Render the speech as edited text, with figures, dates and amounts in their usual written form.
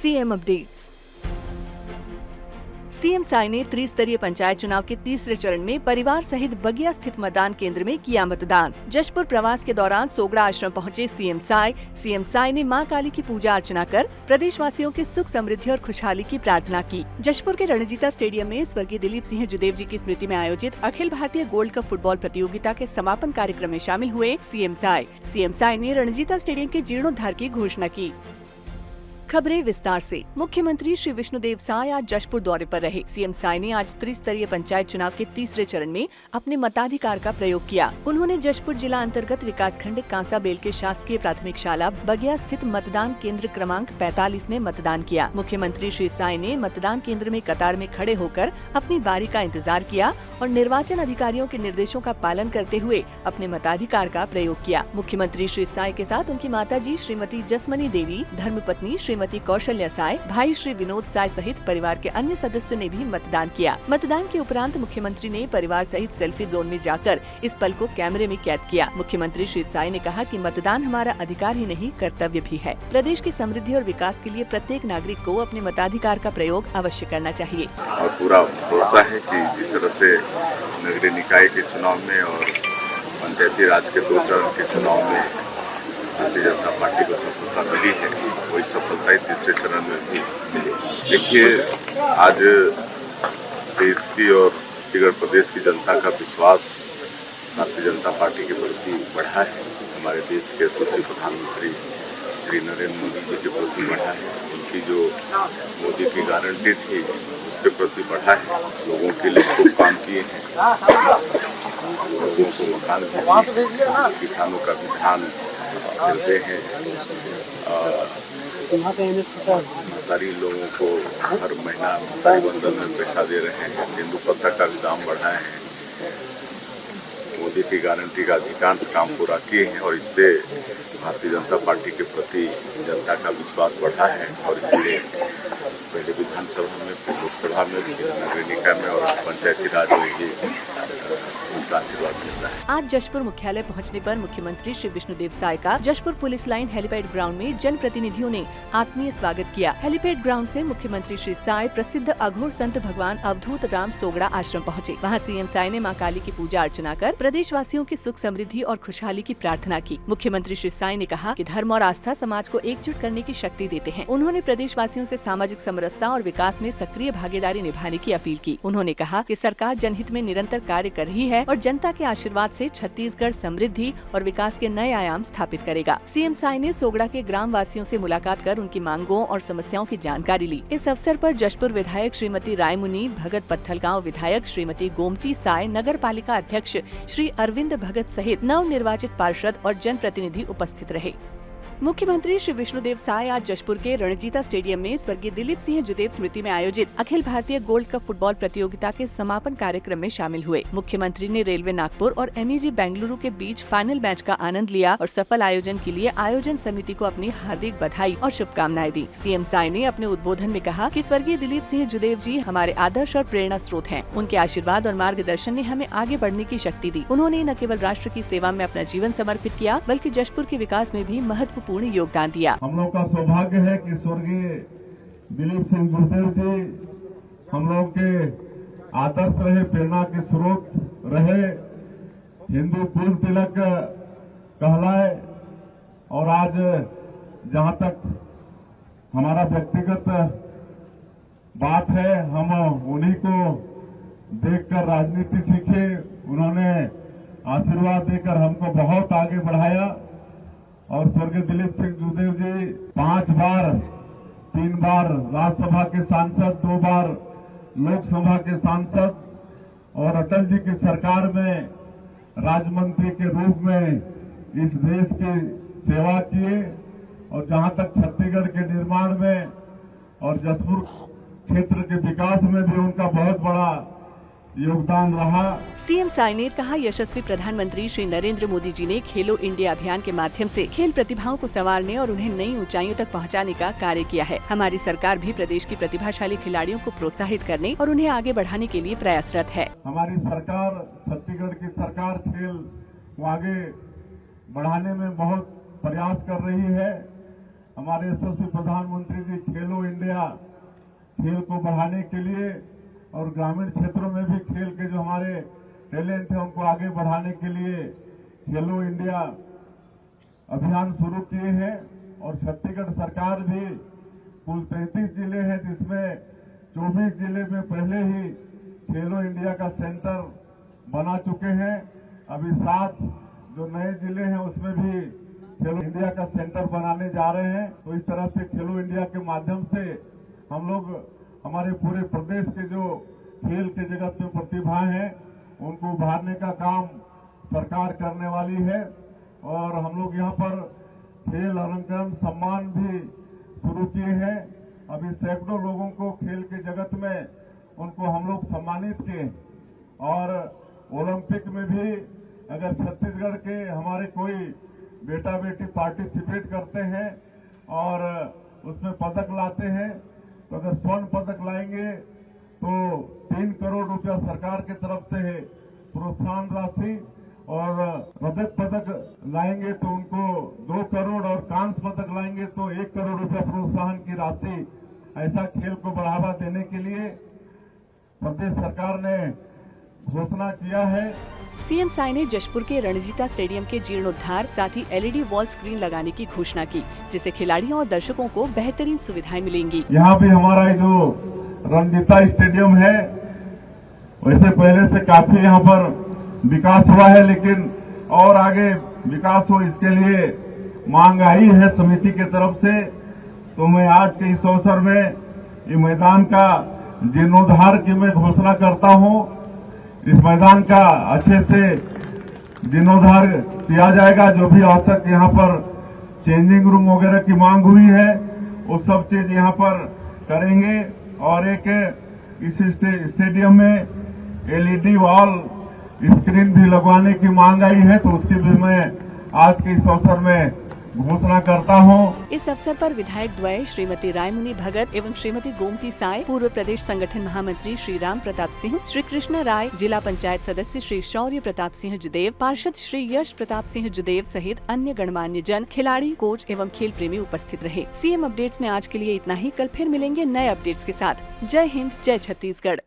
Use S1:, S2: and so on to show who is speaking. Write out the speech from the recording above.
S1: CM updates. CM Sai ने त्रिस्तरीय पंचायत चुनाव के तीसरे चरण में परिवार सहित बगिया स्थित मतदान केंद्र में किया मतदान। जशपुर प्रवास के दौरान सोगड़ा आश्रम पहुंचे सीएम साई ने मां काली की पूजा अर्चना कर प्रदेशवासियों के सुख समृद्धि और खुशहाली की प्रार्थना की। जशपुर के रणजीता स्टेडियम में स्वर्गीय दिलीप सिंह जुदेव जी की स्मृति में आयोजित Akhil Bharatiya gold cup football प्रतियोगिता के समापन कार्यक्रम में शामिल हुए सीएम साई ने रणजीता स्टेडियम के जीर्णोद्धार की घोषणा की। खबरें विस्तार से। मुख्यमंत्री श्री विष्णुदेव साई आज जशपुर दौरे पर रहे। सीएम साई ने आज त्रिस्तरीय पंचायत चुनाव के तीसरे चरण में अपने मताधिकार का प्रयोग किया। उन्होंने जशपुर जिला अंतर्गत विकासखंड कांसाबेल के शासकीय प्राथमिक शाला बगिया स्थित मतदान केंद्र क्रमांक 45 में मतदान किया। मुख्यमंत्री श्री साई ने मतदान केंद्र में कतार में खड़े होकर अपनी बारी का इंतजार किया और निर्वाचन अधिकारियों के निर्देशों का पालन करते हुए अपने मताधिकार का प्रयोग किया। मुख्यमंत्री श्री साई के साथ उनकी माताजी श्रीमती जसमनी देवी, धर्मपत्नी श्रीमती कौशल्या साई, भाई श्री विनोद साई सहित परिवार के अन्य सदस्यों ने भी मतदान किया। मतदान के उपरांत मुख्यमंत्री ने परिवार सहित सेल्फी जोन में जाकर इस पल को कैमरे में कैद किया। मुख्यमंत्री श्री साई ने कहा कि मतदान हमारा अधिकार ही नहीं, कर्तव्य भी है। प्रदेश की समृद्धि और विकास के लिए प्रत्येक नागरिक को अपने मताधिकार का प्रयोग अवश्य करना चाहिए।
S2: और पूरा भरोसा है कि जिस तरह से नगरीय निकाय के चुनाव में और पंचायती राज के 2 चरण के चुनाव में भारतीय जनता पार्टी को सफलता मिली है, वही सफलता तीसरे चरण में भी मिली। देखिए, आज देश की और छत्तीसगढ़ प्रदेश की जनता का विश्वास भारतीय जनता पार्टी के प्रति बढ़ा है। हमारे देश के यशस्वी प्रधानमंत्री श्री नरेंद्र मोदी जी के प्रति बढ़ा है। उनकी जो मोदी की गारंटी थी उसके प्रति बढ़ा है। लोगों के लिए खूब काम किए हैं, लोगों को मकान भी, किसानों का भी ध्यान करते हैं। सरकारी लोगों को हर महीना सरकारी बंधन में पैसा दे रहे हैं। तेंदुपत्ता का भी दाम बढ़ाए हैं। मोदी की गारंटी का अधिकांश काम पूरा किए हैं और इससे भारतीय जनता पार्टी के प्रति जनता का विश्वास बढ़ा है और इसलिए पहले विधानसभा में, फिर लोकसभा में, नगरीय निकाय में और पंचायती राज में ये उनका आशीर्वाद मिलता है।
S1: आज जशपुर मुख्यालय पहुंचने पर मुख्यमंत्री श्री विष्णुदेव साई का Jashpur police line helipad ground में जन प्रतिनिधियों ने आत्मीय स्वागत किया। हेलीपैड ग्राउंड से मुख्यमंत्री श्री साई प्रसिद्ध अघोर संत भगवान अवधूत राम सोगड़ा आश्रम पहुंचे। वहां सीएम साई ने मां काली की पूजा अर्चना कर प्रदेशवासियों की सुख समृद्धि और खुशहाली की प्रार्थना की। मुख्यमंत्री श्री साई ने कहा कि धर्म और आस्था समाज को एकजुट करने की शक्ति देते हैं। उन्होंने प्रदेशवासियों से सामाजिक समरसता और विकास में सक्रिय भागीदारी निभाने की अपील की। उन्होंने कहा कि सरकार जनहित में निरंतर कार्य कर रही है और जनता के आशीर्वाद से छत्तीसगढ़ समृद्धि और विकास के नए आयाम स्थापित करेगा। सीएम साई ने सोगड़ा के ग्राम वासियों से मुलाकात कर उनकी मांगों और समस्याओं की जानकारी ली। इस अवसर पर जशपुर विधायक श्रीमती रायमुनी भगत, पत्थलगांव विधायक श्रीमती गोमती साई, नगर पालिका अध्यक्ष श्री अरविंद भगत सहित नव निर्वाचित पार्षद और जन प्रतिनिधि उपस्थित रहे। मुख्यमंत्री श्री विष्णुदेव साई आज जशपुर के रणजीता स्टेडियम में स्वर्गीय दिलीप सिंह जुदेव स्मृति में आयोजित Akhil Bharatiya gold cup football प्रतियोगिता के समापन कार्यक्रम में शामिल हुए। मुख्यमंत्री ने रेलवे नागपुर और MEG बेंगलुरु के बीच फाइनल मैच का आनंद लिया और सफल आयोजन के लिए आयोजन समिति को अपनी हार्दिक बधाई और शुभकामनाएं दी। सीएम साई ने अपने उद्बोधन में कहा कि स्वर्गीय दिलीप सिंह जुदेव जी हमारे आदर्श और प्रेरणा स्रोत हैं। उनके आशीर्वाद और मार्गदर्शन ने हमें आगे बढ़ने की शक्ति दी। उन्होंने न केवल राष्ट्र की सेवा में अपना जीवन समर्पित किया, बल्कि जशपुर के विकास में भी महत्वपूर्ण योगदान दिया।
S3: हम लोग का सौभाग्य है कि स्वर्गीय दिलीप सिंह जुदेव जी हम लोग के आदर्श रहे, प्रेरणा के स्रोत रहे, हिंदू कुल तिलक कहलाए। और आज जहां तक हमारा व्यक्तिगत बात है, हम उन्हीं को देखकर राजनीति सीखे। उन्होंने आशीर्वाद देकर हमको बहुत आगे बढ़ाया और स्वर्गीय दिलीप सिंह जुदेव जी 5 बार, 3 बार राज्यसभा के सांसद, 2 बार लोकसभा के सांसद और अटल जी की सरकार में राज्य मंत्री के रूप में इस देश की सेवा किए। और जहां तक छत्तीसगढ़ के निर्माण में और जशपुर क्षेत्र के विकास में भी उनका बहुत बड़ा योगदान रहा।
S1: सीएम साय ने कहा, यशस्वी प्रधानमंत्री श्री नरेंद्र मोदी जी ने खेलो इंडिया अभियान के माध्यम से खेल प्रतिभाओं को संवारने और उन्हें नई ऊंचाइयों तक पहुंचाने का कार्य किया है। हमारी सरकार भी प्रदेश की प्रतिभाशाली खिलाड़ियों को प्रोत्साहित करने और उन्हें आगे बढ़ाने के लिए प्रयासरत है।
S3: हमारी सरकार, छत्तीसगढ़ की सरकार खेल को आगे बढ़ाने में बहुत प्रयास कर रही है। हमारे यशस्वी प्रधानमंत्री जी खेलो इंडिया खेल को बढ़ाने के लिए और ग्रामीण क्षेत्रों में भी खेल के जो हमारे टैलेंट है उनको आगे बढ़ाने के लिए खेलो इंडिया अभियान शुरू किए हैं। और छत्तीसगढ़ सरकार भी कुल 33 जिले हैं, जिसमें 24 जिले में पहले ही खेलो इंडिया का सेंटर बना चुके हैं। अभी 7 जो नए जिले हैं उसमें भी खेलो इंडिया का सेंटर बनाने जा रहे हैं। तो इस तरह से खेलो इंडिया के माध्यम से हम लोग हमारे पूरे प्रदेश के जो खेल के जगत में प्रतिभाएं हैं उनको उभारने का काम सरकार करने वाली है। और हम लोग यहाँ पर खेल अलंकरण सम्मान भी शुरू किए हैं। अभी सैकड़ों लोगों को खेल के जगत में उनको हम लोग सम्मानित किए। और ओलंपिक में भी अगर छत्तीसगढ़ के हमारे कोई बेटा बेटी पार्टिसिपेट करते हैं और उसमें पदक लाते हैं, तो अगर स्वर्ण पदक लाएंगे तो 3 करोड़ रुपया सरकार की तरफ से है प्रोत्साहन राशि, और रजत पदक लाएंगे तो उनको 2 करोड़ और कांस्य पदक लाएंगे तो 1 करोड़ रुपया प्रोत्साहन की राशि। ऐसा खेल को बढ़ावा देने के लिए प्रदेश सरकार ने घोषणा किया है।
S1: सीएम साय ने जशपुर के रणजीता स्टेडियम के जीर्णोद्धार साथ ही LED वॉल स्क्रीन लगाने की घोषणा की, जिससे खिलाड़ियों और दर्शकों को बेहतरीन सुविधाएं मिलेंगी।
S3: यहाँ भी हमारा जो रणजीता स्टेडियम है, वैसे पहले से काफी यहाँ पर विकास हुआ है, लेकिन और आगे विकास हो इसके लिए मांग आई है समिति के तरफ से। तो मैं आज के इस अवसर में ये मैदान का जीर्णोद्धार की मैं घोषणा करता हूँ। इस मैदान का अच्छे से जीर्णोद्धार किया जाएगा। जो भी आवश्यक यहाँ पर चेंजिंग रूम वगैरह की मांग हुई है वो सब चीज यहाँ पर करेंगे। और एक इस स्टेडियम में LED वॉल स्क्रीन भी लगवाने की मांग आई है, तो उसकी भी मैं आज के इस अवसर में घोषणा करता हूँ।
S1: इस अवसर पर विधायक द्वय श्रीमती रायमुनि भगत एवं श्रीमती गोमती साय, पूर्व प्रदेश संगठन महामंत्री श्री राम प्रताप सिंह, श्री कृष्ण राय, जिला पंचायत सदस्य श्री शौर्य प्रताप सिंह जुदेव, पार्षद श्री यश प्रताप सिंह जुदेव सहित अन्य गणमान्य जन, खिलाड़ी, कोच एवं खेल प्रेमी उपस्थित रहे। सीएम अपडेट्स में आज के लिए इतना ही। कल फिर मिलेंगे नए अपडेट्स के साथ। जय हिंद, जय छत्तीसगढ़।